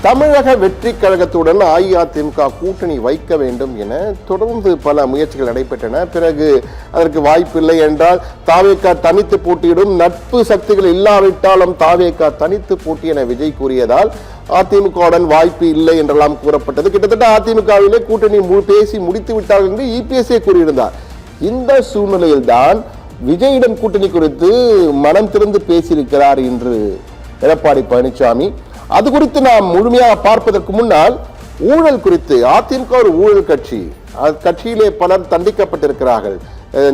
தமிழக வெற்றி கழகத்துடன் அஇஅதிமுக கூட்டணி வைக்க வேண்டும் என தொடர்ந்து பல முயற்சிகள் நடைபெற்றன. பிறகு அதற்கு வாய்ப்பில்லை என்றால் தாவேகா தனித்து போட்டியிடும், நட்பு சக்திகள் இல்லாவிட்டாலும் தாவேகா தனித்து போட்டி என விஜய் கூறியதால் அதிமுகவுடன் வாய்ப்பு இல்லை என்றெல்லாம் கூறப்பட்டது. கிட்டத்தட்ட அதிமுகவிலே கூட்டணி பேசி முடித்து விட்டார்கள் என்று இபிஎஸ்ஏ கூறியிருந்தார். இந்த சூழ்நிலையில் தான் விஜயிடம் கூட்டணி குறித்து மனம் திறந்து பேசியிருக்கிறார் என்று எடப்பாடி பழனிசாமி. அது குறித்து நாம் முழுமையாக பார்ப்பதற்கு முன்னால் ஊழல் குறித்து, அதிமுக ஒரு ஊழல் கட்சி, கட்சியிலே பலர் தண்டிக்கப்பட்டிருக்கிறார்கள்,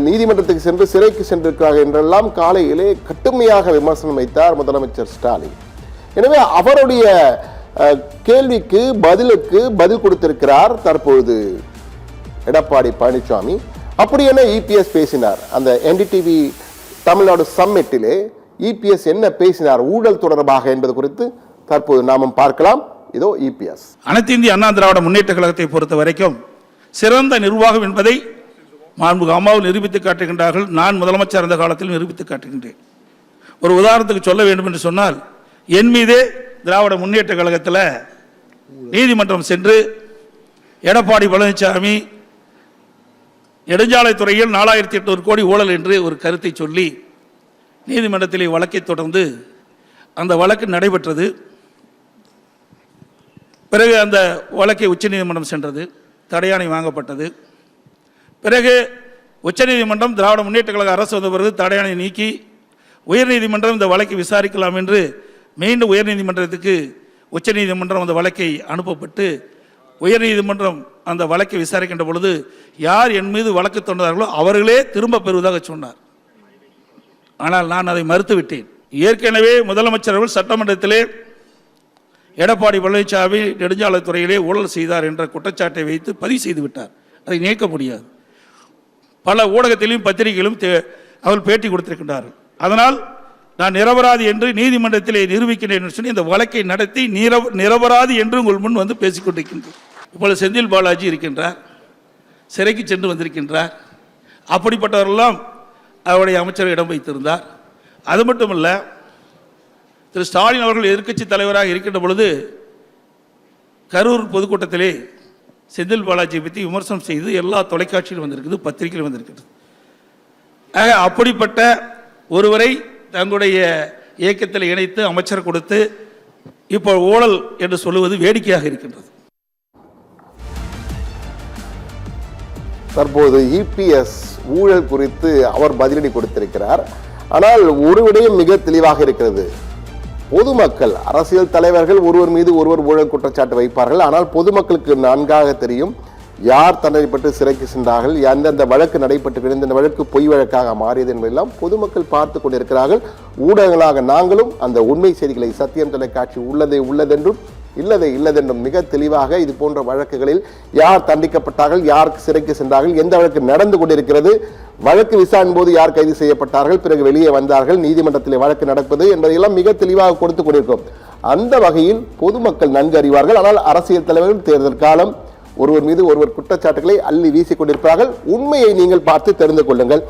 நீதிமன்றத்துக்கு சென்று சிறைக்கு சென்றிருக்கிறார்கள் என்றெல்லாம் காலையிலே கடுமையாக விமர்சனம் வைத்தார் முதலமைச்சர் ஸ்டாலின். எனவே அவருடைய கேள்விக்கு பதில் கொடுத்திருக்கிறார் தற்பொழுது எடப்பாடி பழனிசாமி. அப்படி என இபிஎஸ் பேசினார். அந்த என்டிடிவி தமிழ்நாடு சம்மிட்டிலே இபிஎஸ் என்ன பேசினார் ஊழல் தொடர்பாக என்பது குறித்து தற்போது நாமும் பார்க்கலாம். இதோ இபிஎஸ். அனைத்து இந்திய அண்ணா திராவிட முன்னேற்ற கழகத்தை பொறுத்த வரைக்கும் சிறந்த நிர்வாகம் என்பதை மாண்புமிகு அம்மாவும் நிரூபித்து காட்டுகின்றார்கள். நான் முதலமைச்சர் இருந்த காலத்தில் நிரூபித்து காட்டுகின்றேன். ஒரு உதாரணத்துக்கு சொல்ல வேண்டும் என்று சொன்னால், என் மீதே திராவிட முன்னேற்ற கழகத்தில் நீதிமன்றம் சென்று எடப்பாடி பழனிசாமி நெடுஞ்சாலைத்துறையில் 4800 கோடி ஊழல் என்று ஒரு கருத்தை சொல்லி நீதிமன்றத்திலே வழக்கை தொடர்ந்து அந்த வழக்கு நடைபெற்றது. பிறகு அந்த வழக்கை உச்சநீதிமன்றம் சென்றது, தடையாணை வாங்கப்பட்டது. பிறகு உச்சநீதிமன்றம் திராவிட முன்னேற்ற கழக அரசு வந்த பிறகு தடையாணை நீக்கி உயர்நீதிமன்றம் இந்த வழக்கை விசாரிக்கலாம் என்று மீண்டும் உயர்நீதிமன்றத்துக்கு உச்சநீதிமன்றம் அந்த வழக்கை அனுப்பப்பட்டு உயர்நீதிமன்றம் அந்த வழக்கை விசாரிக்கின்ற பொழுது யார் என் மீது வழக்கு தொடர்ந்தார்களோ அவர்களே திரும்ப பெறுவதாக சொன்னார். ஆனால் நான் அதை மறுத்துவிட்டேன். ஏற்கனவே முதலமைச்சர் அவர்கள் சட்டமன்றத்திலே எடப்பாடி பழனிசாமி நெடுஞ்சாலைத்துறையிலே ஊழல் செய்தார் என்ற குற்றச்சாட்டை வைத்து பதிவு செய்து விட்டார். அதை நீக்க முடியாது. பல ஊடகத்திலும் பத்திரிகைகளும் அவர்கள் பேட்டி கொடுத்திருக்கின்றார்கள். அதனால் நான் நிரபராதி என்று நீதிமன்றத்திலே நிரூபிக்கிறேன் என்று சொல்லி இந்த வழக்கை நடத்தி நிரபராதி என்று உங்கள் முன் வந்து பேசிக் கொண்டிருக்கின்றேன். இப்பொழுது செந்தில் பாலாஜி இருக்கின்றார், சிறைக்கு சென்று வந்திருக்கின்றார். அப்படிப்பட்டவரெல்லாம் அவருடைய அமைச்சர் இடம் வைத்திருந்தார். அது மட்டுமல்ல, திரு ஸ்டாலின் அவர்கள் எதிர்க்கட்சி தலைவராக இருக்கின்ற பொழுது கரூர் பொதுக்கூட்டத்திலே செந்தில் பாலாஜியை பற்றி விமர்சனம் செய்து எல்லா தொலைக்காட்சியிலும் வந்திருக்குது, பத்திரிகையில் வந்திருக்கிறது. ஆக அப்படிப்பட்ட ஒருவரை தங்களுடைய இயக்கத்தில் இணைத்து அமைச்சர் கொடுத்து இப்போ ஊழல் என்று சொல்லுவது வேடிக்கையாக இருக்கின்றது. தற்போது இபிஎஸ் ஊழல் குறித்து அவர் பதிலடி கொடுத்திருக்கிறார். ஆனால் ஒரு விடயம் மிக தெளிவாக இருக்கிறது. பொதுமக்கள், அரசியல் தலைவர்கள் ஒருவர் மீது ஒருவர் ஊழல் குற்றச்சாட்டு வைப்பார்கள். ஆனால் பொதுமக்களுக்கு நன்காக தெரியும் யார் தண்டனைப்பட்டு சிறைக்கு சென்றார்கள், எந்தெந்த வழக்கு நடைபெற்று இந்த வழக்கு பொய் வழக்காக மாறியது என்பதெல்லாம் பொதுமக்கள் பார்த்து கொண்டிருக்கிறார்கள். ஊடகங்களாக நாங்களும் அந்த உண்மை செய்திகளை சத்தியம் தொலைக்காட்சி உள்ளதென்றும் இல்லதென்றும் மிக தெளிவாக இது போன்ற வழக்குகளில் யார் தண்டிக்கப்பட்டார்கள், யார் சிறைக்கு சென்றார்கள், எந்த வழக்கு நடந்து கொண்டிருக்கிறது, வழக்கு விசாரணை போது யார் கைது செய்யப்பட்டார்கள், பிறகு வெளியே வந்தார்கள், நீதிமன்றத்தில் வழக்கு நடப்பது என்பதையெல்லாம் மிக தெளிவாக கொடுத்து கொண்டிருக்கிறோம். அந்த வகையில் பொதுமக்கள் நன்கு அறிவார்கள். ஆனால் அரசியல் தலைவர்கள் தேர்தல் காலம் ஒருவர் மீது ஒருவர் குற்றச்சாட்டுகளை அள்ளி வீசிக் கொண்டிருப்பார்கள். உண்மையை நீங்கள் பார்த்து தெரிந்து கொள்ளுங்கள்.